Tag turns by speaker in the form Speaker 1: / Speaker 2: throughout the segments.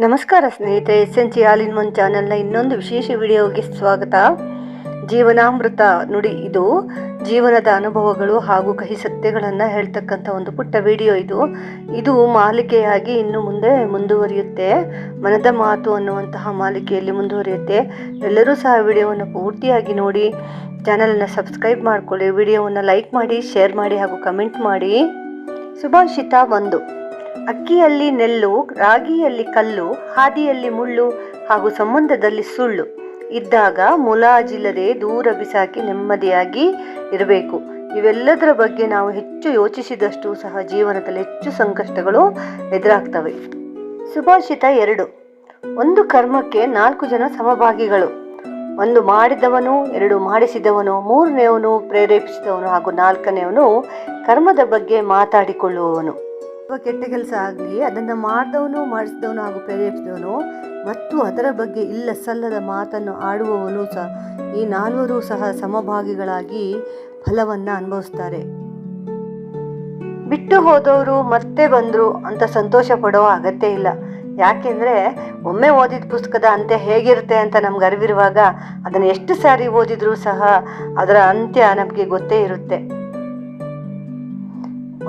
Speaker 1: ನಮಸ್ಕಾರ ಸ್ನೇಹಿತರೆ, SNC all in one ಚಾನೆಲ್ನ ಇನ್ನೊಂದು ವಿಶೇಷ ವಿಡಿಯೋಗೆ ಸ್ವಾಗತ. ಜೀವನಾಮೃತ ನುಡಿ. ಇದು ಜೀವನದ ಅನುಭವಗಳು ಹಾಗೂ ಕಹಿ ಸತ್ಯಗಳನ್ನು ಹೇಳ್ತಕ್ಕಂಥ ಒಂದು ಪುಟ್ಟ ವಿಡಿಯೋ. ಇದು ಮಾಲಿಕೆಯಾಗಿ ಇನ್ನು ಮುಂದೆ ಮುಂದುವರಿಯುತ್ತೆ. ಮನದ ಮಾತು ಅನ್ನುವಂತಹ ಮಾಲಿಕೆಯಲ್ಲಿ ಮುಂದುವರಿಯುತ್ತೆ. ಎಲ್ಲರೂ ಸಹ ವಿಡಿಯೋವನ್ನು ಪೂರ್ತಿಯಾಗಿ ನೋಡಿ, ಚಾನಲನ್ನು ಸಬ್ಸ್ಕ್ರೈಬ್ ಮಾಡಿಕೊಳ್ಳಿ, ವಿಡಿಯೋವನ್ನು ಲೈಕ್ ಮಾಡಿ, ಶೇರ್ ಮಾಡಿ ಹಾಗೂ ಕಮೆಂಟ್ ಮಾಡಿ. ಸುಭಾಷಿತ 1. ಅಕ್ಕಿಯಲ್ಲಿ ನೆಲ್ಲು, ರಾಗಿಯಲ್ಲಿ ಕಲ್ಲು, ಹಾದಿಯಲ್ಲಿ ಮುಳ್ಳು ಹಾಗೂ ಸಂಬಂಧದಲ್ಲಿ ಸುಳ್ಳು ಇದ್ದಾಗ ಮುಲಾಜಿಲ್ಲದೆ ದೂರ ಬಿಸಾಕಿ ನೆಮ್ಮದಿಯಾಗಿ ಇರಬೇಕು. ಇವೆಲ್ಲದರ ಬಗ್ಗೆ ನಾವು ಹೆಚ್ಚು ಯೋಚಿಸಿದಷ್ಟು ಸಹ ಜೀವನದಲ್ಲಿ ಹೆಚ್ಚು ಸಂಕಷ್ಟಗಳು ಎದುರಾಗ್ತವೆ. ಸುಭಾಷಿತ 2. ಒಂದು ಕರ್ಮಕ್ಕೆ 4 ಜನ ಸಮಭಾಗಿಗಳು. 1 ಮಾಡಿದವನು, 2 ಮಾಡಿಸಿದವನು, 3ನೇವನು ಪ್ರೇರೇಪಿಸಿದವನು ಹಾಗೂ 4ನೇವನು ಕರ್ಮದ ಬಗ್ಗೆ ಮಾತಾಡಿಕೊಳ್ಳುವವನು. ಕೆಟ್ಟ ಕೆಲಸ ಆಗಲಿ ಅದನ್ನು ಮಾಡಿದವನು, ಮಾಡಿಸಿದವನು ಹಾಗೂ ಪ್ರೇರೇಪಿಸಿದವನು ಮತ್ತು ಅದರ ಬಗ್ಗೆ ಇಲ್ಲ ಸಲ್ಲದ ಮಾತನ್ನು ಆಡುವವನು ಸಹ, ಈ 4 ಸಹ ಸಮಭಾಗಿಗಳಾಗಿ ಫಲವನ್ನು ಅನುಭವಿಸ್ತಾರೆ. ಬಿಟ್ಟು ಹೋದವರು ಮತ್ತೆ ಬಂದರು ಅಂತ ಸಂತೋಷ ಪಡೋ ಅಗತ್ಯ ಇಲ್ಲ. ಯಾಕೆಂದರೆ ಒಮ್ಮೆ ಓದಿದ ಪುಸ್ತಕದ ಅಂತ್ಯ ಹೇಗಿರುತ್ತೆ ಅಂತ ನಮ್ಗೆ ಅರಿವಿರುವಾಗ ಅದನ್ನು ಎಷ್ಟು ಸಾರಿ ಓದಿದ್ರೂ ಸಹ ಅದರ ಅಂತ್ಯ ನಮಗೆ ಗೊತ್ತೇ ಇರುತ್ತೆ.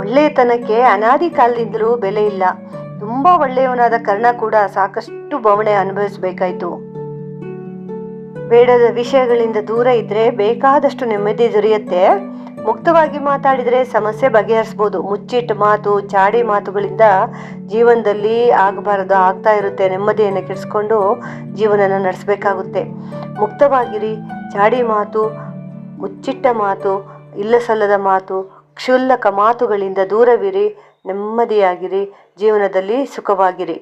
Speaker 1: ಒಳ್ಳೆಯತನಕ್ಕೆ ಅನಾದಿ ಕಾಲದಿಂದಲೂ ಬೆಲೆ ಇಲ್ಲ. ತುಂಬ ಒಳ್ಳೆಯವನಾದ ಕರ್ಣ ಕೂಡ ಸಾಕಷ್ಟು ಬವಣೆ ಅನುಭವಿಸಬೇಕಾಯಿತು. ಬೇಡದ ವಿಷಯಗಳಿಂದ ದೂರ ಇದ್ರೆ ಬೇಕಾದಷ್ಟು ನೆಮ್ಮದಿ ದೊರೆಯುತ್ತೆ. ಮುಕ್ತವಾಗಿ ಮಾತಾಡಿದರೆ ಸಮಸ್ಯೆ ಬಗೆಹರಿಸ್ಬೋದು. ಮುಚ್ಚಿಟ್ಟ ಮಾತು, ಚಾಡಿ ಮಾತುಗಳಿಂದ ಜೀವನದಲ್ಲಿ ಆಗಬಾರದು ಆಗ್ತಾ ಇರುತ್ತೆ. ನೆಮ್ಮದಿಯನ್ನು ಕೆಡಿಸ್ಕೊಂಡು ಜೀವನನ ನಡೆಸಬೇಕಾಗುತ್ತೆ. ಮುಕ್ತವಾಗಿರಿ. ಚಾಡಿ ಮಾತು, ಮುಚ್ಚಿಟ್ಟ ಮಾತು, ಇಲ್ಲ ಸಲ್ಲದ ಮಾತು, ಕ್ಷುಲ್ಲಕ ಮಾತುಗಳಿಂದ ದೂರವಿರಿ. ನೆಮ್ಮದಿಯಾಗಿರಿ. ಜೀವನದಲ್ಲಿ ಸುಖವಾಗಿರಿ.